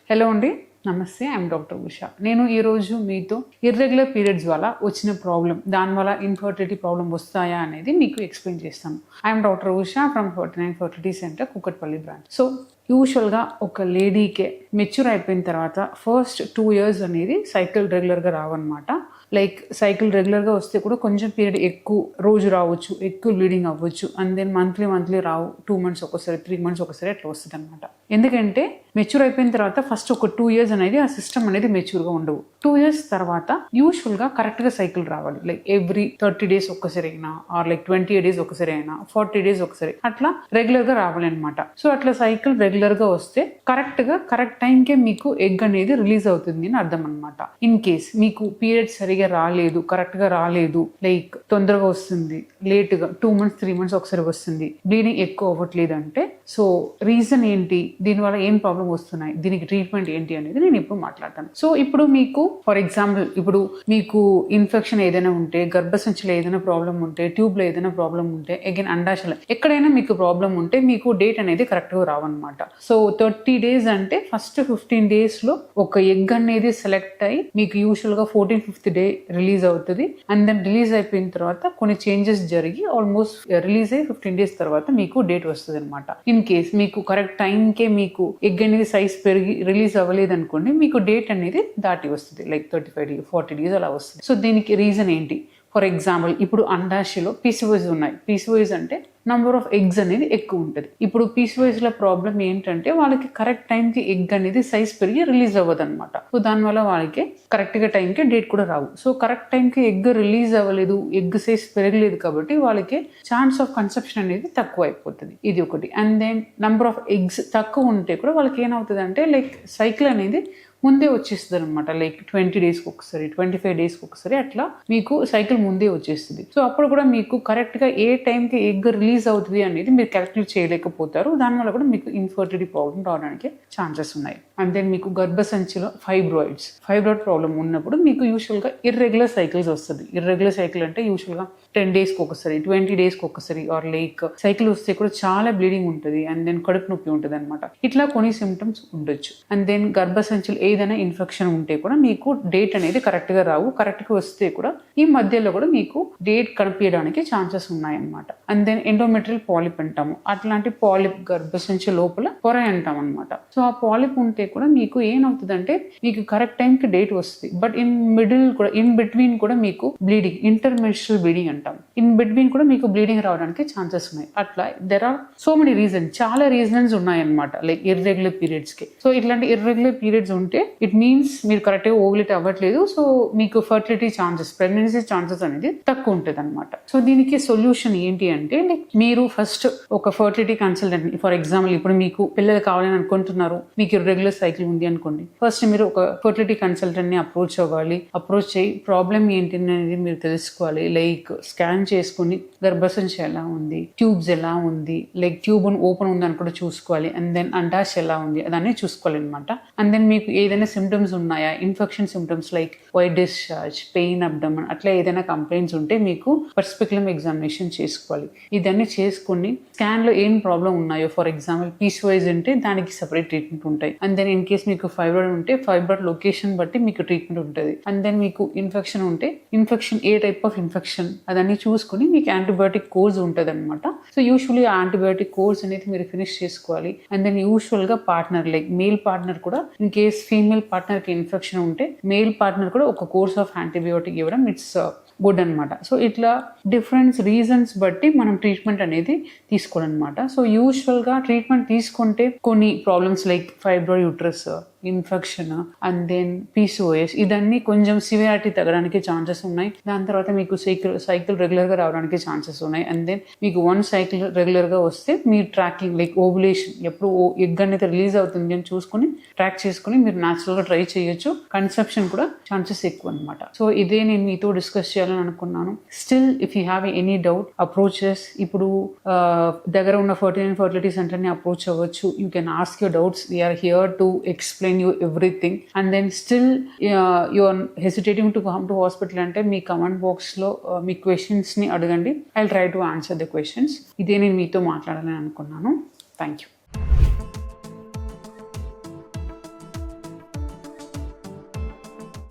Hello అండి, నమస్తే. I'm doctor Usha. నేను ఈరోజు మీతో ఇర్రెగ్యులర్ పీరియడ్స్ వల్ల వచ్చిన ప్రాబ్లం, దానివల్ల ఇన్ఫర్టిలిటీ ప్రాబ్లం వస్తాయా అనేది మీకు ఎక్స్ప్లెయిన్ చేస్తాను. I'm doctor Usha from 49 fertility centre, Kukatpally branch. So యూజువల్గా ఒక లేడీకే మెచ్యూర్ అయిపోయిన తర్వాత ఫస్ట్ 2 years అనేది సైకిల్ రెగ్యులర్గా రావన్నమాట. లైక్ సైకిల్ రెగ్యులర్గా వస్తే కూడా కొంచెం పీరియడ్ ఎక్కువ రోజు రావచ్చు, ఎక్కువ బ్లీడింగ్ అవ్వచ్చు. అండ్ దెన్ మంత్లీ రావు, 2 months ఒకసారి, 3 months ఒకసారి అట్లా వస్తుంది అనమాట. ఎందుకంటే మెచ్యూర్ అయిపోయిన తర్వాత ఫస్ట్ ఒక 2 years అనేది ఆ సిస్టమ్ అనేది మెచ్యూర్గా ఉండవు. 2 years తర్వాత యూజువల్గా కరెక్ట్గా సైకిల్ రావాలి. లైక్ ఎవ్రీ 30 days ఒక్కసారి అయినా, ఆర్ లైక్ 28 days ఒకసారి అయినా, 40 days ఒకసారి అట్లా రెగ్యులర్గా రావాలి అనమాట. సో అట్లా సైకిల్ రెగ్యులర్గా వస్తే కరెక్ట్ టైంకే మీకు ఎగ్ అనేది రిలీజ్ అవుతుంది అని అర్థం అనమాట. ఇన్ కేస్ మీకు పీరియడ్ సరిగా రాలేదు, కరెక్ట్గా రాలేదు, లైక్ తొందరగా వస్తుంది, లేట్గా 2 months 3 months ఒకసారి వస్తుంది, బ్లీడింగ్ ఎక్కువ అవ్వట్లేదు అంటే సో రీజన్ ఏంటి, దీనివల్ల ఏం ప్రాబ్లం వస్తున్నాయి, దీనికి ట్రీట్మెంట్ ఏంటి అనేది నేను ఇప్పుడు మాట్లాడతాను. సో ఇప్పుడు మీకు ఫర్ ఎగ్జాంపుల్, ఇప్పుడు మీకు ఇన్ఫెక్షన్ ఏదైనా ఉంటే, గర్భసంచిలో ఏదైనా ప్రాబ్లం ఉంటే, ట్యూబ్లో ఏదైనా ప్రాబ్లం ఉంటే, అగైన్ అండాశయం ఎక్కడైనా మీకు ప్రాబ్లం ఉంటే మీకు డేట్ అనేది కరెక్ట్గా రావన్నమాట. సో 30 days అంటే ఫస్ట్ 15 days లో ఒక ఎగ్ అనేది సెలెక్ట్ అయ్యి మీకు యూజువల్గా 14th day రిలీజ్ అవుతుంది. అండ్ దెన్ రిలీజ్ అయిపోయిన తర్వాత కొన్ని చేంజెస్ జరిగి ఆల్మోస్ట్ రిలీజ్ అయ్యి 15 days తర్వాత మీకు డేట్ వస్తుంది అనమాట. ఇన్ కేస్ మీకు కరెక్ట్ టైంకే మీకు ఎగ్ అనేది సైజ్ పెరిగి రిలీజ్ అవ్వలేదు అనుకోండి, మీకు డేట్ అనేది దాటి వస్తుంది. లైక్ 35 days 40 days అలా వస్తుంది. సో దీనికి రీజన్ ఏంటి? ఫర్ ఎగ్జాంపుల్, ఇప్పుడు అండాశయలో PCOS ఉన్నాయి. PCOS అంటే నంబర్ ఆఫ్ ఎగ్స్ అనేది ఎక్కువ ఉంటుంది. ఇప్పుడు PCOS లో ప్రాబ్లం ఏంటంటే వాళ్ళకి కరెక్ట్ టైంకి ఎగ్ అనేది సైజ్ పెరిగి రిలీజ్ అవ్వదు అనమాట. సో దానివల్ల వాళ్ళకి కరెక్ట్గా టైంకి డేట్ కూడా రావు. సో కరెక్ట్ టైంకి ఎగ్ రిలీజ్ అవ్వలేదు, ఎగ్ సైజ్ పెరగలేదు కాబట్టి వాళ్ళకి ఛాన్స్ ఆఫ్ కన్సెప్షన్ అనేది తక్కువ అయిపోతుంది. ఇది ఒకటి. And then number of eggs తక్కువ ఉంటే కూడా వాళ్ళకి ఏమవుతుంది అంటే లైక్ సైకిల్ అనేది ముందే వచ్చేస్తుంది అనమాట. లైక్ 20 days ఒకసారి, 25 days ఒకసారి అట్లా మీకు సైకిల్ ముందే వచ్చేస్తుంది. సో అప్పుడు కూడా మీకు కరెక్ట్గా ఏ టైంకి ఎగ్ రిలీజ్ అవుతుంది అనేది మీరు క్యాల్కులేట్ చేయలేకపోతారు. దానివల్ల కూడా మీకు ఇన్ఫర్టిలిటీ ప్రాబ్లం రావడానికి ఛాన్సెస్ ఉన్నాయి. అండ్ దెన్ మీకు గర్భసంచిలో ఫైబ్రాయిడ్ ప్రాబ్లం ఉన్నప్పుడు మీకు యూజువల్గా ఇర్రెగ్యులర్ సైకిల్స్ వస్తుంది. ఇర్రెగ్యులర్ సైకిల్ అంటే యూజువల్గా 10 days ఒకసారి, 20 days ఒకసారి, ఆర్ లైక్ సైకిల్ వస్తే కూడా చాలా బ్లీడింగ్ ఉంటుంది. అండ్ దెన్ కడుపు నొప్పి ఉంటుంది అనమాట. ఇట్లా కొన్ని సిమ్టమ్స్ ఉండొచ్చు. అండ్ దెన్ గర్భసంచిలో ఏదైనా ఇన్ఫెక్షన్ ఉంటే కూడా మీకు డేట్ అనేది కరెక్ట్గా రావు. కరెక్ట్గా వస్తే కూడా ఈ మధ్యలో కూడా మీకు డేట్ కనిపించడానికి ఛాన్సెస్ ఉన్నాయన్నమాట. అండ్ దెన్ ఎండోమెట్రియల్ పాలిప్ అంటాము. అట్లాంటి పాలిప్ గర్భసంచి లోపల పొర అంటాం అనమాట. సో ఆ పాలిప్ ఉంటే కూడా మీకు ఏమవుతుందంటే మీకు కరెక్ట్ టైంకి డేట్ వస్తుంది. బట్ ఇన్ బిట్వీన్ కూడా మీకు బ్లీడింగ్, ఇంటర్మెన్స్ట్రల్ బ్లీడింగ్ అంటాం. ఇన్ బిట్వీన్ కూడా మీకు బ్లీడింగ్ రావడానికి ఛాన్సెస్ ఉన్నాయి. అట్లా there are so many reasons, చాలా రీజన్స్ ఉన్నాయన్నమాట లైక్ ఇర్రెగ్యులర్ పీరియడ్స్ కి. సో ఇట్లాంటి ఇర్రెగ్యులర్ పీరియడ్స్ ఉంటే ఇట్ మీన్స్ మీరు కరెక్ట్గా ఓవులేట్ అవ్వట్లేదు. సో మీకు ఫర్టిలిటీ ఛాన్సెస్, ప్రెగ్నెన్సీ ఛాన్సెస్ అనేది తక్కువ ఉంటుంది అనమాట. సో దీనికి సొల్యూషన్ ఏంటి అంటే లైక్ మీరు ఫస్ట్ ఒక ఫర్టిలిటీ కన్సల్టెంట్, ఫర్ ఎగ్జాంపుల్ ఇప్పుడు మీకు పిల్లలు కావాలని అనుకుంటున్నారు, మీకు ఇర్రెగ్యులర్ సైకిల్ ఉంది అనుకోండి, ఫస్ట్ మీరు ఒక ఫర్టిలిటీ కన్సల్టెంట్ ని అప్రోచ్ అవ్వాలి. అప్రోచ్ అయ్యి ప్రాబ్లం ఏంటి అనేది మీరు తెలుసుకోవాలి. లైక్ స్కాన్ చేసుకుని గర్భసంచి ఎలా ఉంది, ట్యూబ్స్ ఎలా ఉంది, లైక్ ట్యూబ్ ఓపెన్ ఉందని కూడా చూసుకోవాలి. అండ్ దెన్ అండాశయం ఎలా ఉంది అదన్నీ చూసుకోవాలి అనమాట. అండ్ దెన్ మీకు ఏదైనా సిమ్టమ్స్ ఉన్నాయా, infection symptoms like white discharge, pain abdomen, అట్లా ఏదైనా కంప్లైంట్స్ ఉంటే మీకు పర్స్పెక్యులమ్ ఎగ్జామినేషన్ చేసుకోవాలి. ఇదన్నీ చేసుకుని స్కాన్ లో ఏం ప్రాబ్లం ఉన్నాయో, ఫర్ ఎగ్జాంపుల్ PCOS ఉంటే దానికి సెపరేట్ ట్రీట్మెంట్ ఉంటాయి. అండ్ దెన్ ఇన్ కేస్ మీకు ఫైబ్రాయిడ్ ఉంటే ఫైబ్రాయిడ్ లొకేషన్ బట్టి మీకు ట్రీట్మెంట్ ఉంటుంది. అండ్ దెన్ మీకు ఇన్ఫెక్షన్ ఉంటే infection A type of infection అదన్నీ చూసుకుని మీకు యాంటీబయాటిక్ కోర్స్ ఉంటుంది అనమాట. సో యూజువల్లీ ఆ యాంటీబయాటిక్ కోర్స్ అనేది మీరు ఫినిష్ చేసుకోవాలి. అండ్ దెన్ యూజువల్ గా పార్ట్నర్ లైక్ మేల్ పార్ట్నర్ కూడా ఇన్ కేస్ ఫీమేల్ పార్ట్నర్ కి ఇన్ఫెక్షన్ ఉంటే మేల్ పార్ట్నర్ కూడా ఒక కోర్స్ ఆఫ్ యాంటీబయోటిక్ ఇవ్వడం ఇట్స్ గుడ్ అనమాట. సో ఇట్లా డిఫరెంట్ రీజన్స్ బట్టి మనం ట్రీట్మెంట్ అనేది తీసుకోవాలన్నమాట. సో యూజువల్గా ట్రీట్మెంట్ తీసుకుంటే కొన్ని problems like fibroid uterus, infection, and then PCOS ఇదన్నీ కొంచెం సివియారిటీ తగ్గడానికి ఛాన్సెస్ ఉన్నాయి. దాని తర్వాత మీకు సైకిల్ రెగ్యులర్గా రావడానికి ఛాన్సెస్ ఉన్నాయి. అండ్ దెన్ మీకు 1 cycle రెగ్యులర్గా వస్తే మీరు ట్రాకింగ్ లైక్ ఓవులేషన్ ఎప్పుడు ఎగ్ అనేది రిలీజ్ అవుతుంది అని చూసుకుని ట్రాక్ చేసుకుని మీరు న్యాచురల్గా ట్రై చేయొచ్చు. కన్సెప్షన్ కూడా ఛాన్సెస్ ఎక్కువ అనమాట. సో ఇదే నేను మీతో డిస్కస్ చేయాలని అనుకున్నాను. Still if you have any doubt approaches, ఇప్పుడు దగ్గర ఉన్న 49 ఫర్టిలిటీ సెంటర్ని అప్రోచ్ అవ్వచ్చు. You can ask your doubts. We're here to explain you everything. And then still you are hesitating to come to hospital అంటే మీ comment box లో మీ questions ని అడగండి. I'll try to answer the questions. ఇదే నేను మీతో మాట్లాడాలని అనుకున్నాను. Thank you.